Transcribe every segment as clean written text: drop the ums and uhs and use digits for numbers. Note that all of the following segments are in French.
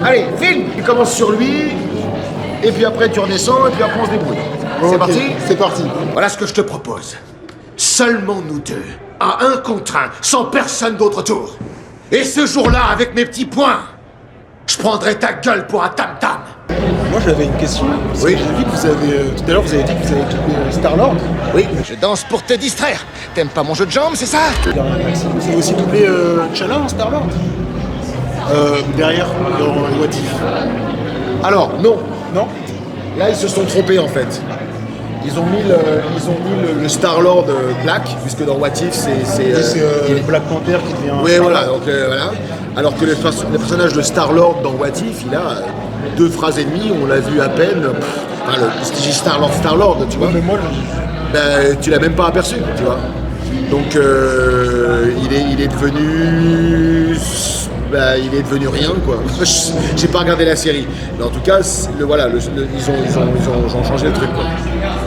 Allez, filme. Tu commences sur lui, et puis après tu redescends, et puis après on se débrouille. C'est parti? C'est parti. Voilà ce que je te propose. Seulement nous deux, à 1 contre 1, sans personne d'autre autour. Et ce jour-là, avec mes petits poings, je prendrai ta gueule pour un tam-tam. Moi j'avais une question. Oui. J'ai vu que vous avez, tout à l'heure vous avez dit que vous avez équipé Star-Lord. Oui, je danse pour te distraire. T'aimes pas mon jeu de jambes, c'est ça? Vous avez aussi doublé T'Challa en Star-Lord derrière, dans What If. Alors, non. Non. Là, ils se sont trompés, en fait. Ils ont mis le Star-Lord Black, puisque dans What If, c'est Black Panther qui devient... oui, voilà, donc voilà. Alors que le personnage de Star-Lord dans What If, il a 2 phrases et demie, on l'a vu à peine. Enfin, je dis Star-Lord, tu vois. Mais moi, Ben, tu l'as même pas aperçu, tu vois. Donc il est devenu... Ben, il est devenu rien, quoi. J'ai pas regardé la série. Mais en tout cas, ils ont changé le truc, quoi.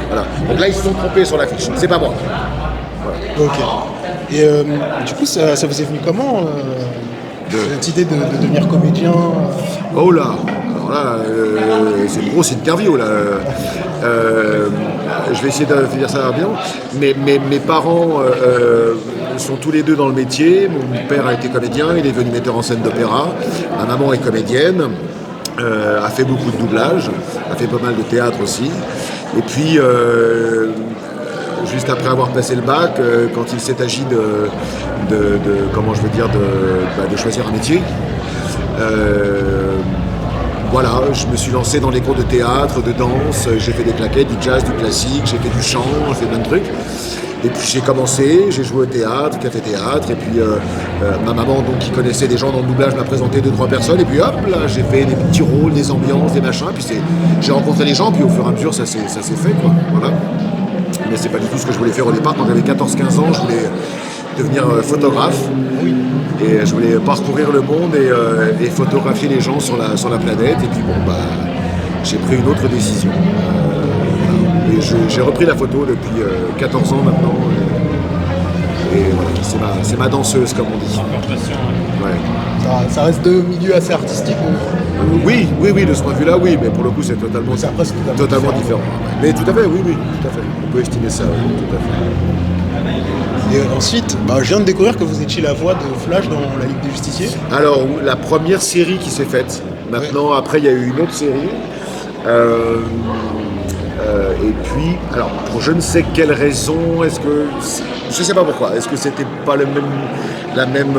Voilà. Donc là, ils se sont trompés sur l'affiche. C'est pas moi. Voilà. ok. Et du coup, ça vous est venu comment cette idée de devenir comédien Oh là. Alors là, c'est une grosse interview, là. Je vais essayer de dire ça bien. Mais mes parents sont tous les deux dans le métier. Mon père a été comédien, il est devenu metteur en scène d'opéra. Ma maman est comédienne, a fait beaucoup de doublage, a fait pas mal de théâtre aussi. Et puis, juste après avoir passé le bac, quand il s'est agi de choisir un métier, voilà, je me suis lancé dans les cours de théâtre, de danse, j'ai fait des claquettes, du jazz, du classique, j'ai fait du chant, j'ai fait plein de trucs. Et puis j'ai commencé, j'ai joué au théâtre, café-théâtre, et puis ma maman, donc, qui connaissait des gens dans le doublage, m'a présenté 2-3 personnes, et puis hop, là, j'ai fait des petits rôles, des ambiances, des machins, puis j'ai rencontré les gens, puis au fur et à mesure, ça s'est fait, quoi, voilà. Mais c'est pas du tout ce que je voulais faire au départ. Quand j'avais 14-15 ans, je voulais devenir photographe. Et je voulais parcourir le monde et photographier les gens sur la planète. Et puis bon, bah, j'ai pris une autre décision. Et j'ai repris la photo depuis 14 ans maintenant. Et voilà, c'est ma danseuse, comme on dit. Ouais. Ça reste 2 milieux assez artistiques. Oui, de ce point de vue-là, oui, mais pour le coup, c'est totalement différent. Mais tout à fait, oui, tout à fait. On peut estimer ça, oui, tout à fait. Et ensuite, je viens de découvrir que vous étiez la voix de Flash dans la Ligue des Justiciers. Alors, la première série qui s'est faite. Maintenant, après, il y a eu une autre série. Et puis, alors, pour je ne sais quelle raison, je sais pas pourquoi, est-ce que c'était pas la même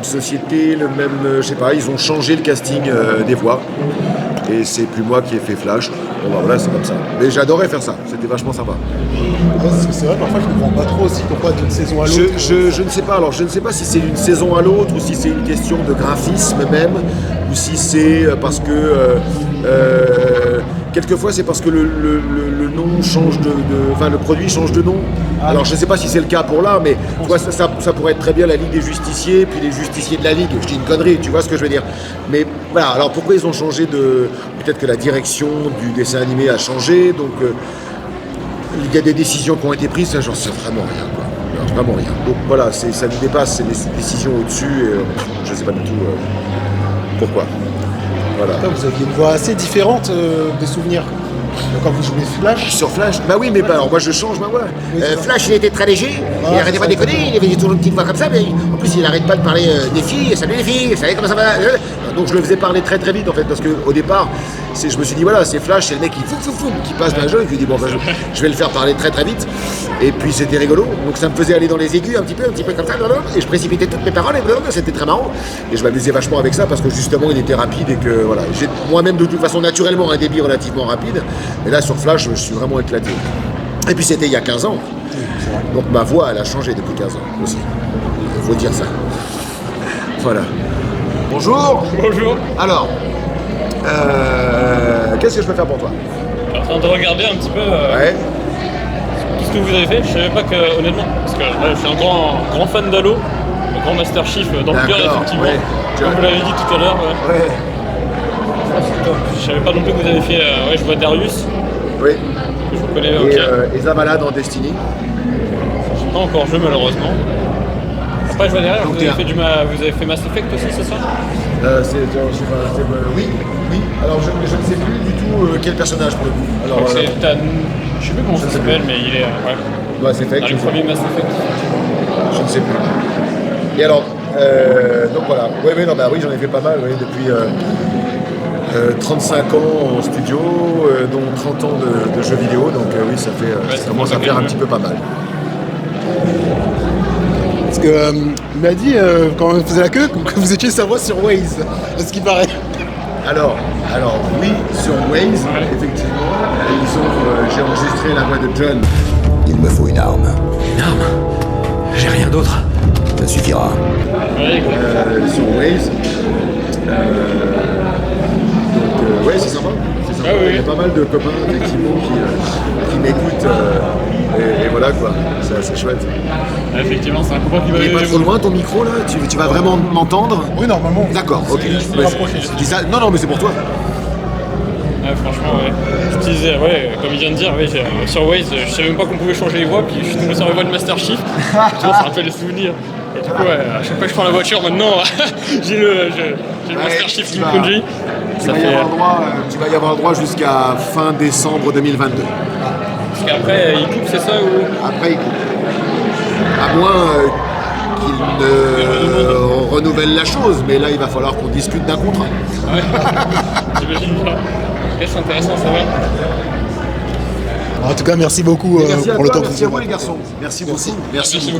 société, je sais pas, ils ont changé le casting des voix, et c'est plus moi qui ai fait Flash. Bon bah voilà, c'est comme ça. Mais j'adorais faire ça, c'était vachement sympa. C'est vrai, parfois je comprends pas trop aussi pourquoi d'une saison à l'autre. Je ne sais pas, alors je ne sais pas si c'est d'une saison à l'autre, ou si c'est une question de graphisme même, ou si c'est parce que quelquefois c'est parce que le nom change enfin le produit change de nom. Alors je ne sais pas si c'est le cas pour là, mais tu vois, ça pourrait être très bien la Ligue des Justiciers, puis les Justiciers de la Ligue. Je dis une connerie, tu vois ce que je veux dire. Mais voilà, alors pourquoi ils ont changé peut-être que la direction du dessin animé a changé, donc il y a des décisions qui ont été prises, ça j'en sais vraiment rien, quoi. Alors, vraiment rien. Donc voilà, ça nous dépasse, c'est des décisions au-dessus, et je ne sais pas du tout pourquoi. Voilà. Vous aviez une voix assez différente des souvenirs. Quand vous jouez Flash. Sur Flash? Bah oui, mais alors moi je change ma voix. Flash, il était très léger, il arrêtait pas de déconner, il avait toujours une petite voix comme ça, mais en plus il arrête pas de parler des filles, salut les filles, vous savez comment ça va. Donc je le faisais parler très très vite en fait, parce qu'au départ, je me suis dit voilà, c'est Flash, c'est le mec qui passe dans le jeu, et puis je dis bon, je vais le faire parler très très vite. Et puis c'était rigolo, donc ça me faisait aller dans les aigus un petit peu comme ça, et je précipitais toutes mes paroles, et c'était très marrant. Et je m'amusais vachement avec ça, parce que justement il était rapide, et que voilà, j'ai moi-même de toute façon naturellement un débit relativement rapide. Et là, sur Flash, je me suis vraiment éclaté. Et puis, c'était il y a 15 ans. Donc, ma voix, elle a changé depuis 15 ans aussi. Il faut dire ça. Voilà. Bonjour. Bonjour. Alors, qu'est-ce que je peux faire pour toi? Je suis en train de regarder un petit peu Ouais. tout ce que vous avez fait. Je savais pas que, honnêtement, parce que là, je suis un grand fan d'Halo, un grand Master Chief dans le cœur, D'accord, effectivement. ouais. Comme vous l'avez dit tout à l'heure. Ouais. Je savais pas non plus que vous avez fait. Je vois Darius, Oui. que je vous connais. Ok. Et Zavala dans Destiny. J'ai pas encore joué malheureusement. Après, je vois derrière, Donc, vous avez fait Mass Effect aussi, c'est ça? Oui, oui. Alors je ne sais plus du tout quel personnage pour le coup. Alors, Je sais plus comment ça s'appelle, mais il est. Ouais. Mass Effect, Dans je les sais premiers Mass Effect. Je ne sais plus. Et alors, donc voilà. Oui, non, bah oui, j'en ai fait pas mal, oui, depuis 35 ans en studio, dont 30 ans de jeux vidéo, donc oui, ça commence à faire un petit peu pas mal. Parce que il m'a dit, quand on faisait la queue, que vous étiez sa voix sur Waze, à ce qui paraît. Alors oui, sur Waze, effectivement, j'ai enregistré la voix de John. Il me faut une arme. Une arme? J'ai rien d'autre. Ça suffira. Ouais, Sur Waze. Donc, ouais, c'est sympa. Ah oui. Il y a pas mal de copains, effectivement, qui m'écoutent. Et voilà, quoi. C'est chouette. effectivement, c'est un copain qui Il est pas trop loin, ton micro, là? Tu vas vraiment m'entendre? Oui, normalement. D'accord, ok. C'est rapproché. Je dis ça. Non, mais c'est pour toi. Franchement, ouais. J'utilisais, comme il vient de dire, sur Waze, je savais même pas qu'on pouvait changer les voix, puis je suis tombé sur la voix de Master Chief. Ça me rappelle les souvenirs. Et du coup, à chaque fois que je prends la voiture maintenant, j'ai le Master Chief qui me conduit. Tu vas y avoir le droit jusqu'à fin décembre 2022. Parce qu'après, il coupe, c'est ça ou... Après, il coupe. À moins qu'il ne renouvelle la chose, mais là, il va falloir qu'on discute d'un contrat. Ouais, j'imagine pas. C'est intéressant, ça va. En tout cas, merci beaucoup pour le temps que vous Merci à vous, avez. les garçons. Merci beaucoup. Merci beaucoup.